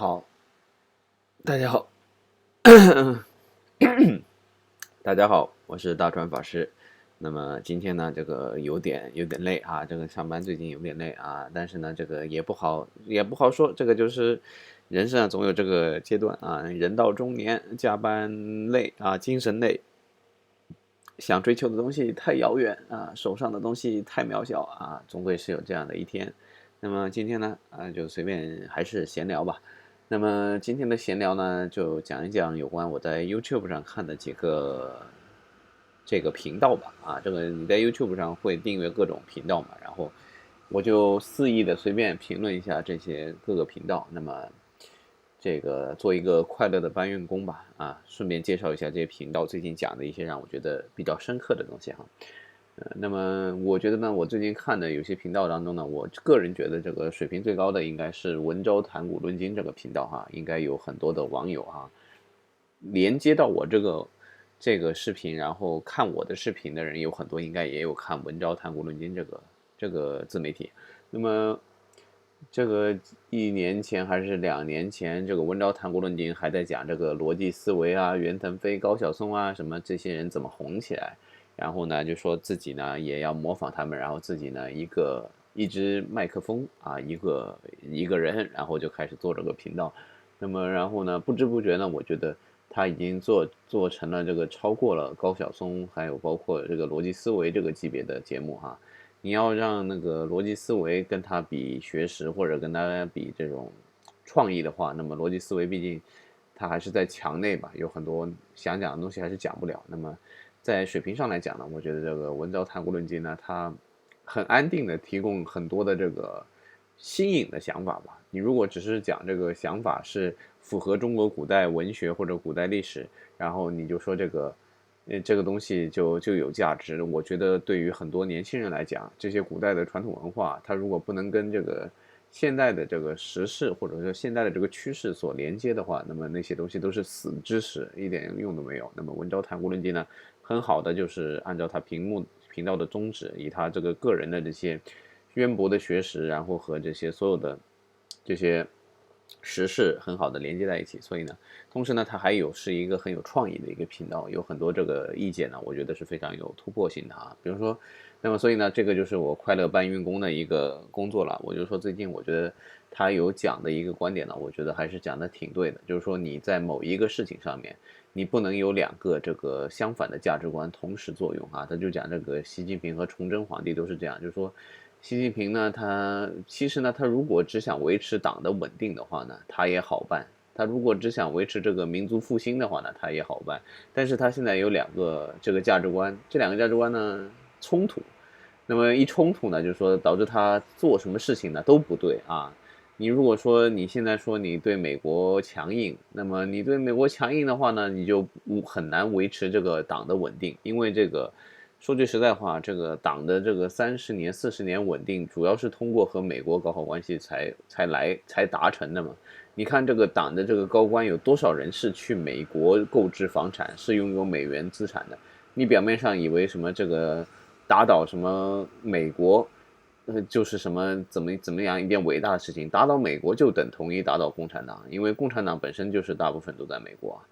好，大家好，大家好，我是大川法师。那么今天呢，这个有点累啊，这个上班最近有点累啊，但是呢，这个也不好说，这个就是人生啊，总有这个阶段啊，人到中年，加班累啊，精神累，想追求的东西太遥远啊，手上的东西太渺小啊，总归是有这样的一天。那么今天呢，就随便还是闲聊吧。那么今天的闲聊呢，就讲一讲有关我在 YouTube 上看的几个这个频道吧。这个你在 YouTube 上会订阅各种频道嘛，然后我就肆意的随便评论一下这些各个频道。那么这个做一个快乐的搬运工吧，顺便介绍一下这些频道最近讲的一些让我觉得比较深刻的东西哈。那么我觉得呢，我最近看的有些频道当中呢，我个人觉得这个水平最高的应该是文昭谈古论今这个频道哈，应该有很多的网友哈，连接到我这个视频，然后看我的视频的人有很多，应该也有看文昭谈古论今这个自媒体。那么这个1年前还是2年前，这个文昭谈古论今还在讲这个逻辑思维啊、袁腾飞、高晓松啊什么这些人怎么红起来。然后呢，就说自己呢也要模仿他们，然后自己呢一支麦克风一个人，然后就开始做这个频道。那么然后呢，不知不觉呢，我觉得他已经做成了这个超过了高晓松，还有包括这个逻辑思维这个级别的节目哈。你要让那个逻辑思维跟他比学识，或者跟他比这种创意的话，那么逻辑思维毕竟他还是在墙内吧，有很多想讲的东西还是讲不了。那么在水平上来讲呢，我觉得这个文昭谈古论今呢，它很安定的提供很多的这个新颖的想法吧。你如果只是讲这个想法是符合中国古代文学或者古代历史，然后你就说这个东西就有价值。我觉得对于很多年轻人来讲，这些古代的传统文化，它如果不能跟这个现代的这个时事或者说现代的这个趋势所连接的话，那么那些东西都是死知识，一点用都没有。那么文昭谈古论今呢，很好的就是按照他频道的宗旨，以他这个个人的这些渊博的学识，然后和这些所有的这些时事很好的连接在一起。所以呢，同时呢，它还是一个很有创意的一个频道，有很多这个意见呢，我觉得是非常有突破性的啊。比如说，那么所以呢，这个就是我快乐搬运工的一个工作了。我就说最近我觉得他有讲的一个观点呢，我觉得还是讲的挺对的，就是说你在某一个事情上面，你不能有两个这个相反的价值观同时作用啊。他就讲这个习近平和崇祯皇帝都是这样，就是说习近平呢，他其实呢，他如果只想维持党的稳定的话呢，他也好办；他如果只想维持这个民族复兴的话呢，他也好办。但是他现在有两个这个价值观，这两个价值观呢冲突，那么一冲突呢，就是说导致他做什么事情呢都不对啊。你如果说你现在说你对美国强硬，那么你对美国强硬的话呢，你就很难维持这个党的稳定，因为这个说句实在话，这个党的这个30年、40年稳定，主要是通过和美国搞好关系才达成的嘛。你看这个党的这个高官有多少人是去美国购置房产，是拥有美元资产的？你表面上以为什么这个打倒什么美国，就是什么怎么样一件伟大的事情，打倒美国就等同于打倒共产党，因为共产党本身就是大部分都在美国啊。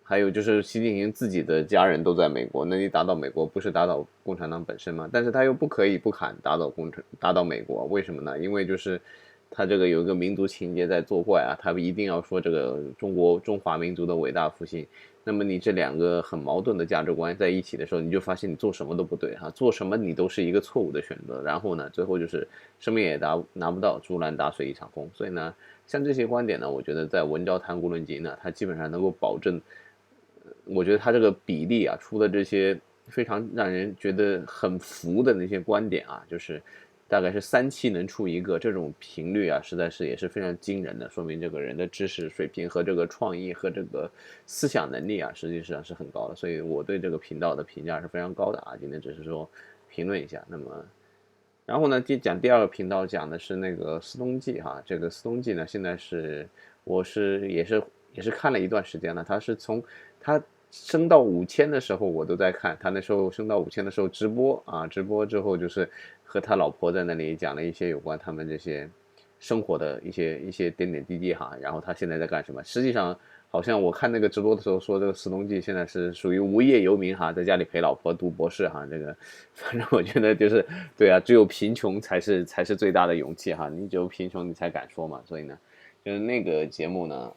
还有就是习近平自己的家人都在美国，那你打倒美国不是打倒共产党本身吗？但是他又不可以不砍打倒美国，为什么呢？因为就是他这个有一个民族情节在作怪啊，他一定要说这个中华民族的伟大复兴。那么你这两个很矛盾的价值观在一起的时候，你就发现你做什么都不对哈，做什么你都是一个错误的选择。然后呢，最后就是什么也拿不到，竹篮打水一场空。所以呢，像这些观点呢，我觉得在文昭谈古论今呢，它基本上能够保证。我觉得他这个比例啊，出的这些非常让人觉得很服的那些观点啊，就是大概是3期能出一个，这种频率啊，实在是也是非常惊人的，说明这个人的知识水平和这个创意和这个思想能力啊，实际上是很高的。所以我对这个频道的评价是非常高的啊。今天只是说评论一下。那么，然后呢，讲第二个频道讲的是那个司东纪哈，这个司东纪呢，现在我也是看了一段时间了，他升到5000的时候我都在看，他那时候升到5000的时候直播啊，直播之后就是和他老婆在那里讲了一些有关他们这些生活的一些点点滴滴哈，然后他现在在干什么？实际上好像我看那个直播的时候说，这个石东记现在是属于无业游民哈，在家里陪老婆读博士哈，这个反正我觉得就是对啊，只有贫穷才是最大的勇气哈，你只有贫穷你才敢说嘛，所以呢。就是那个节目呢，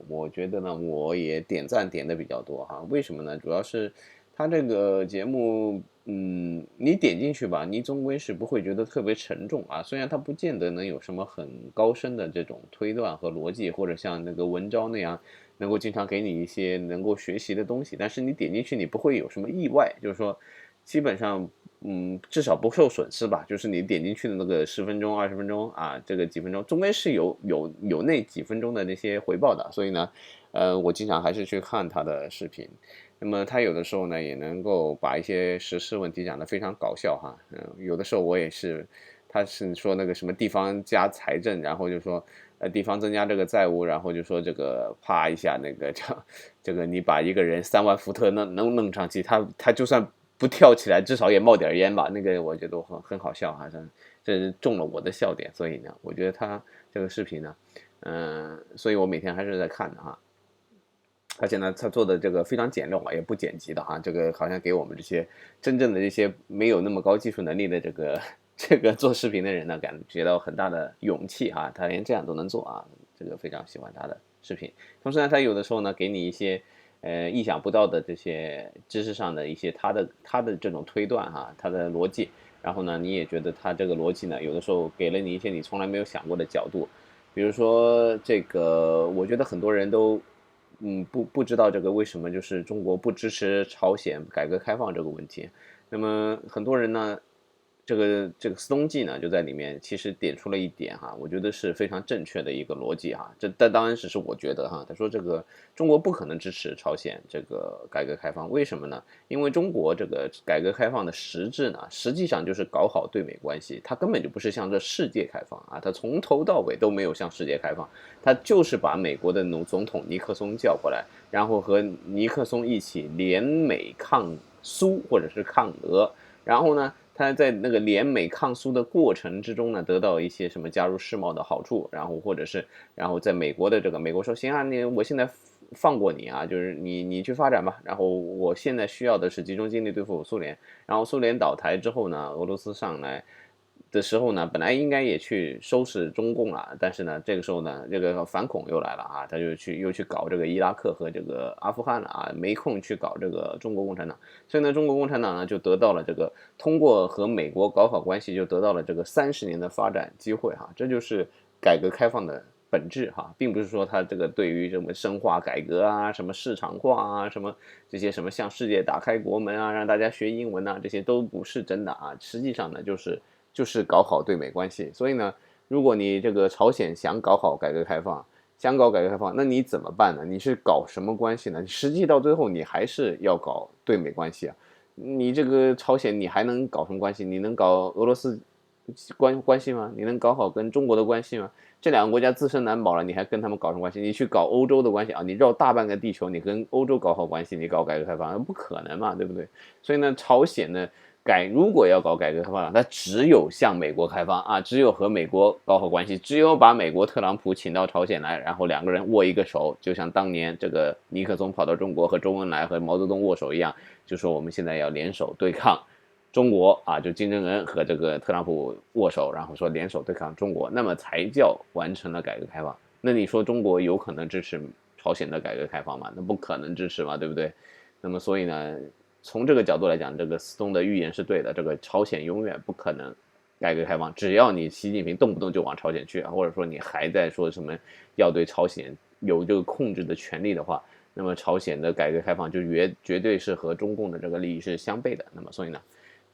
我觉得呢，我也点赞点的比较多哈。为什么呢？主要是它这个节目，你点进去吧，你总归是不会觉得特别沉重啊。虽然它不见得能有什么很高深的这种推断和逻辑，或者像那个文章那样能够经常给你一些能够学习的东西，但是你点进去你不会有什么意外，就是说基本上。至少不受损失吧。就是你点进去的那个10分钟、20分钟啊，这个几分钟，终归是有那几分钟的那些回报的。所以呢，我经常还是去看他的视频。那么他有的时候呢，也能够把一些时事问题讲得非常搞笑哈。有的时候我也是，他是说那个什么地方加财政，然后就说。地方增加这个债务，然后就说这个啪一下那个叫这个你把一个人3万伏特能弄上去，他就算不跳起来，至少也冒点烟吧。那个我觉得很好笑哈，这中了我的笑点，所以呢，我觉得他这个视频呢，所以我每天还是在看的哈。而且呢，他做的这个非常简陋啊，也不剪辑的哈，这个好像给我们这些真正的这些没有那么高技术能力的这个做视频的人呢，感觉到很大的勇气哈，他连这样都能做啊，这个非常喜欢他的视频。同时呢，他有的时候呢，给你一些意想不到的这些知识上的一些他的这种推断哈，他的逻辑，然后呢，你也觉得他这个逻辑呢，有的时候给了你一些你从来没有想过的角度。比如说这个，我觉得很多人都不知道这个为什么就是中国不支持朝鲜改革开放这个问题。那么很多人呢，这个斯东记呢就在里面其实点出了一点哈，我觉得是非常正确的一个逻辑哈。但当然只是我觉得哈，他说这个中国不可能支持朝鲜这个改革开放，为什么呢？因为中国这个改革开放的实质呢，实际上就是搞好对美关系，它根本就不是向着世界开放啊，它从头到尾都没有向世界开放，它就是把美国的总统尼克松叫过来，然后和尼克松一起联美抗苏或者是抗俄，然后呢，他在那个联美抗苏的过程之中呢，得到一些什么加入世贸的好处，然后或者是然后在美国的这个美国说行啊，我现在放过你啊，就是你去发展吧，然后我现在需要的是集中精力对付苏联，然后苏联倒台之后呢，俄罗斯上来。的时候呢，本来应该也去收拾中共了，但是呢，这个时候呢，这个反恐又来了啊，他就又去搞这个伊拉克和这个阿富汗了啊，没空去搞这个中国共产党，所以呢，中国共产党呢就得到了这个通过和美国搞好关系，就得到了这个30年的发展机会哈，这就是改革开放的本质哈，并不是说它这个对于什么深化改革啊、什么市场化啊、什么这些什么向世界打开国门啊、让大家学英文啊，这些都不是真的啊。实际上呢，就是搞好对美关系。所以呢，如果你这个朝鲜想搞好改革开放，想搞改革开放，那你怎么办呢？你是搞什么关系呢？实际到最后你还是要搞对美关系啊。你这个朝鲜你还能搞什么关系？你能搞俄罗斯关系吗？你能搞好跟中国的关系吗？这两个国家自身难保了，你还跟他们搞什么关系？你去搞欧洲的关系啊？你绕大半个地球，你跟欧洲搞好关系，你搞改革开放，不可能嘛，对不对？所以呢，朝鲜呢，如果要搞改革开放，它只有向美国开放啊，只有和美国搞好关系，只有把美国特朗普请到朝鲜来，然后两个人握一个手，就像当年这个尼克松跑到中国和周恩来和毛泽东握手一样，就说我们现在要联手对抗。中国啊，就金正恩和这个特朗普握手，然后说联手对抗中国，那么才叫完成了改革开放。那你说中国有可能支持朝鲜的改革开放吗？那不可能支持嘛，对不对？那么所以呢，从这个角度来讲，这个斯东的预言是对的，这个朝鲜永远不可能改革开放。只要你习近平动不动就往朝鲜去，或者说你还在说什么要对朝鲜有这个控制的权利的话，那么朝鲜的改革开放就绝对是和中共的这个利益是相悖的。那么所以呢，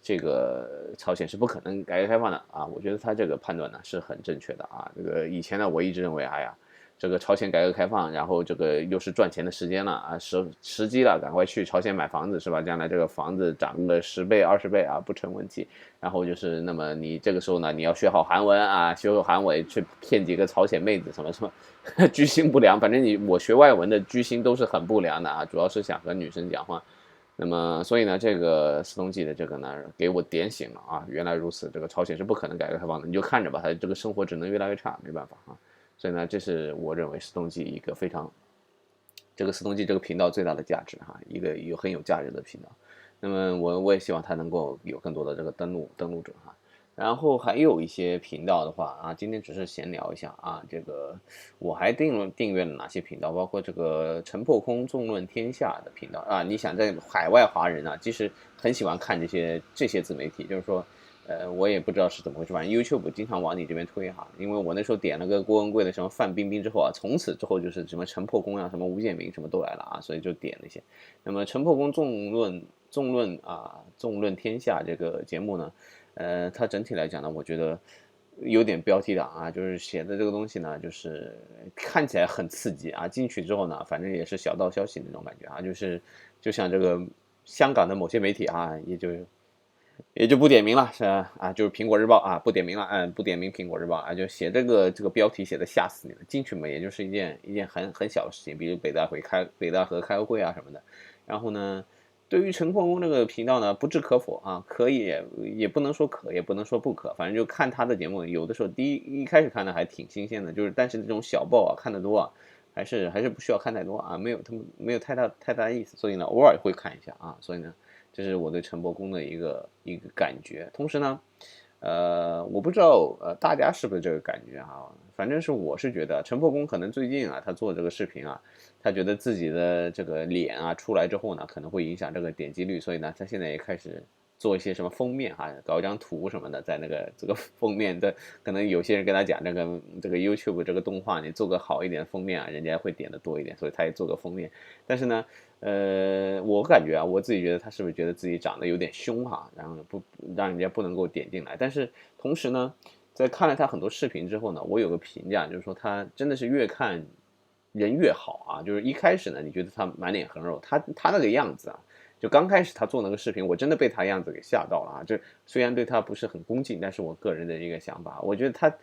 这个朝鲜是不可能改革开放的啊！我觉得他这个判断呢是很正确的啊。这个以前呢，我一直认为，哎呀，这个朝鲜改革开放，然后这个又是赚钱的时间了啊，时机了，赶快去朝鲜买房子是吧？将来这个房子涨个10倍、20倍啊，不成问题。然后就是，那么你这个时候呢，你要学好韩文啊，学好韩文去骗几个朝鲜妹子什么什么，居心不良。反正我学外文的居心都是很不良的啊，主要是想和女生讲话。那么，所以呢，这个司东纪的这个呢，给我点醒了啊，原来如此，这个朝鲜是不可能改革开放的，你就看着吧，他这个生活只能越来越差，没办法啊。所以呢，这是我认为司东纪一个非常这个司东纪这个频道最大的价值哈，一个很有价值的频道。那么我也希望它能够有更多的这个登录者哈。然后还有一些频道的话啊，今天只是闲聊一下啊，这个我还订阅了哪些频道，包括这个陈破空纵论天下的频道啊。你想在海外华人啊，其实很喜欢看这些自媒体，就是说我也不知道是怎么回事，反正 YouTube 经常往你这边推哈，因为我那时候点了个郭文贵的什么范冰冰之后啊，从此之后就是什么陈破公啊，什么吴建民什么都来了啊，所以就点了一些。那么陈破公纵论天下这个节目呢，它整体来讲呢，我觉得有点标题党啊，就是写的这个东西呢，就是看起来很刺激啊，进去之后呢，反正也是小道消息那种感觉啊，就是就像这个香港的某些媒体啊，也就不点名了，是啊，就是苹果日报啊，不点名了，不点名苹果日报啊，就写这个标题写的吓死你了。进去嘛，也就是一件很小的事情，比如北大河开个会啊什么的。然后呢，对于陈破公这个频道呢，不置可否啊，可以也不能说可，也不能说不可，反正就看他的节目，有的时候一开始看的还挺新鲜的，就是但是这种小报啊看得多啊，还是不需要看太多啊，他们没有太大意思，所以呢，偶尔会看一下啊，所以呢。这是我对陈伯公的一个感觉。同时呢，我不知道大家是不是这个感觉哈，反正我是觉得陈伯公可能最近啊，他做这个视频啊，他觉得自己的这个脸啊出来之后呢，可能会影响这个点击率，所以呢，他现在也开始做一些什么封面哈，搞一张图什么的，在这个封面的，可能有些人跟他讲这个 YouTube 这个动画，你做个好一点的封面啊，人家会点的多一点，所以他也做个封面。但是呢，我感觉啊，我自己觉得他是不是觉得自己长得有点凶哈，然后不让人家不能够点进来。但是同时呢，在看了他很多视频之后呢，我有个评价，就是说他真的是越看人越好啊。就是一开始呢，你觉得他满脸横肉，他那个样子啊。就刚开始他做那个视频，我真的被他样子给吓到了啊！就虽然对他不是很恭敬，但是我个人的一个想法，我觉得他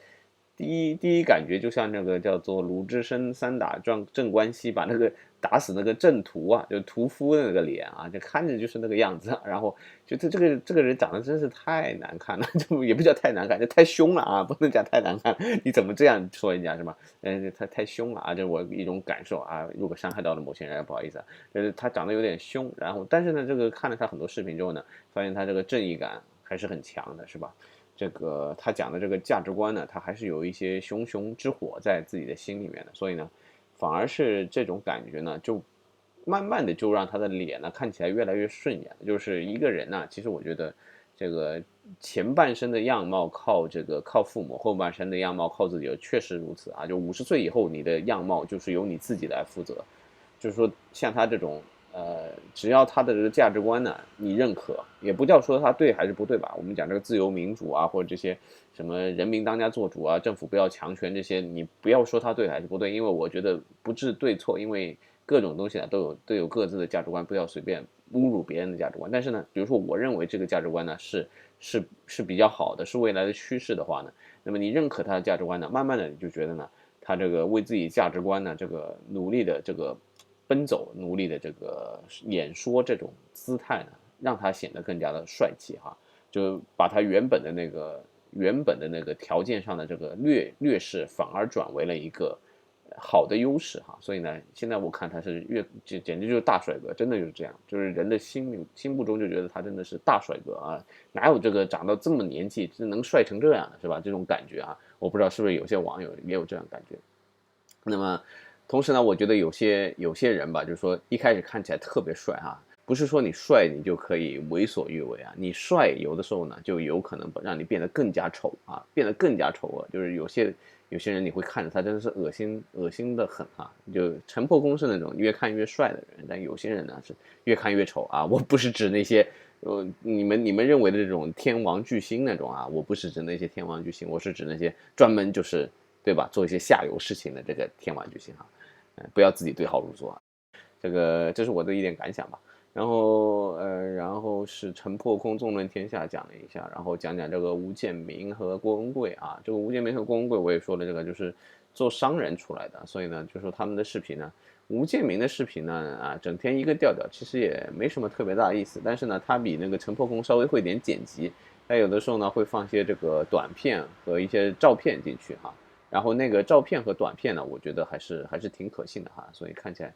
第一感觉就像那个叫做鲁智深三打镇关西，把那个打死那个郑屠啊，就屠夫的那个脸啊，就看着就是那个样子。然后就这个人长得真是太难看了，就也不叫太难看，就太凶了啊，不能讲太难看。你怎么这样说人家是吧？他太凶了啊，这是我一种感受啊。如果伤害到了某些人，不好意思啊。就是他长得有点凶，然后但是呢，这个看了他很多视频之后呢，发现他这个正义感还是很强的，是吧？这个他讲的这个价值观呢，他还是有一些熊熊之火在自己的心里面的，所以呢，反而是这种感觉呢，就慢慢的就让他的脸呢看起来越来越顺眼。就是一个人呢，其实我觉得这个前半生的样貌靠父母，后半生的样貌靠自己，确实如此啊。就50岁以后，你的样貌就是由你自己来负责。就是说像他这种，只要他的这个价值观呢，你认可，也不叫说他对还是不对吧？我们讲这个自由民主啊，或者这些什么人民当家作主啊，政府不要强权这些，你不要说他对还是不对，因为我觉得不治对错，因为各种东西呢都有各自的价值观，不要随便侮辱别人的价值观。但是呢，比如说我认为这个价值观呢是比较好的，是未来的趋势的话呢，那么你认可他的价值观呢，慢慢的你就觉得呢，他这个为自己价值观呢这个努力的这个奔走，努力的这个演说这种姿态呢，让他显得更加的帅气哈，就把他原本的那个条件上的这个劣势，反而转为了一个好的优势哈。所以呢，现在我看他是简直就是大帅哥，真的就是这样，就是人的心目中就觉得他真的是大帅哥啊，哪有这个长到这么年纪能帅成这样的，是吧？这种感觉啊，我不知道是不是有些网友也有这样感觉。那么，同时呢，我觉得有些人吧，就是说一开始看起来特别帅哈，不是说你帅你就可以为所欲为啊，你帅有的时候呢就有可能让你变得更加丑啊，变得更加丑恶。就是有些人你会看着他真的是恶心的很啊，就陈破公是那种越看越帅的人，但有些人呢是越看越丑啊。我不是指那些你们认为的这种天王巨星那种啊，我不是指那些天王巨星，我是指那些专门就是对吧做一些下游事情的这个天王巨星哈，不要自己对号入座啊。这是我的一点感想吧。然后是陈破空纵论天下讲了一下，然后讲讲这个吴建民和郭文贵啊，这个吴建民和郭文贵我也说了，这个就是做商人出来的，所以呢，就说他们的视频呢，吴建民的视频呢，整天一个调调，其实也没什么特别大的意思。但是呢，他比那个陈破空稍微会点剪辑，他有的时候呢会放些这个短片和一些照片进去哈。然后那个照片和短片呢，我觉得还是挺可信的哈，所以看起来，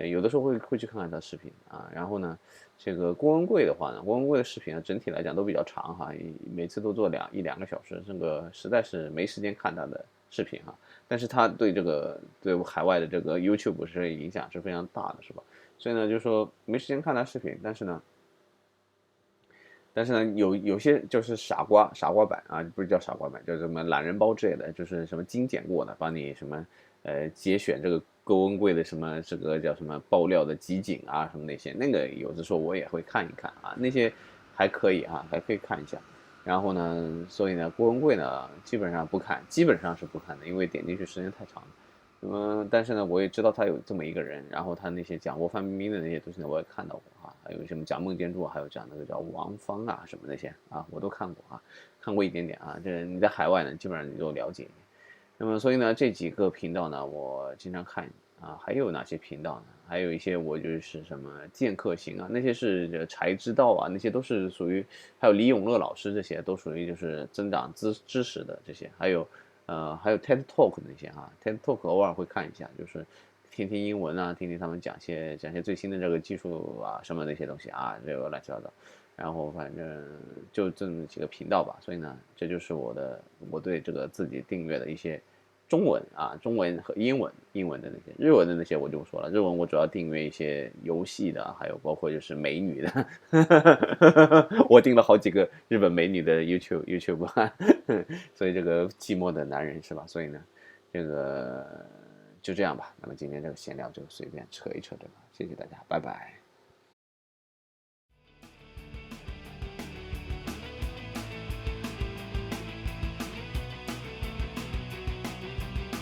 有的时候会去看看他视频啊。然后呢，这个郭文贵的话呢，郭文贵的视频呢，整体来讲都比较长哈，每次都做一两个小时，这个实在是没时间看他的视频哈。但是他对海外的这个 YouTube 是影响是非常大的，是吧？所以呢，就是说没时间看他视频，但是呢，有些就是傻瓜版啊，不是叫傻瓜版，叫什么懒人包之类的，就是什么精简过的，帮你什么节选这个郭文贵的什么这个叫什么爆料的集锦啊什么那些，那个有的时候我也会看一看啊，那些还可以啊，还可以看一下。然后呢，所以呢，郭文贵呢基本上不看，基本上是不看的，因为点进去时间太长了。但是呢，我也知道他有这么一个人，然后他那些讲过范冰冰的那些东西呢，我也看到过啊，还有什么讲孟建柱，还有讲那个叫王芳啊什么那些啊，我都看过啊，看过一点点啊。这你在海外呢，基本上你都了解。那么所以呢，这几个频道呢，我经常看啊。还有哪些频道呢？还有一些我就是什么剑客行啊，那些是这才知道啊，那些都是属于，还有李永乐老师这些都属于就是增长知识的这些，还有 TED Talk 那些啊，TED Talk 偶尔会看一下，就是听听英文啊，听听他们讲些最新的这个技术啊什么那些东西啊，这个乱七八糟。然后反正就这么几个频道吧，所以呢，这就是我对这个自己订阅的一些中文啊，中文和英文的那些，日文的那些我就不说了，日文我主要订阅一些游戏的，还有包括就是美女的，我订了好几个日本美女的 YouTube，所以这个寂寞的男人是吧？所以呢，这个就这样吧。那么今天这个闲聊就随便扯一扯，对吧？谢谢大家，拜拜。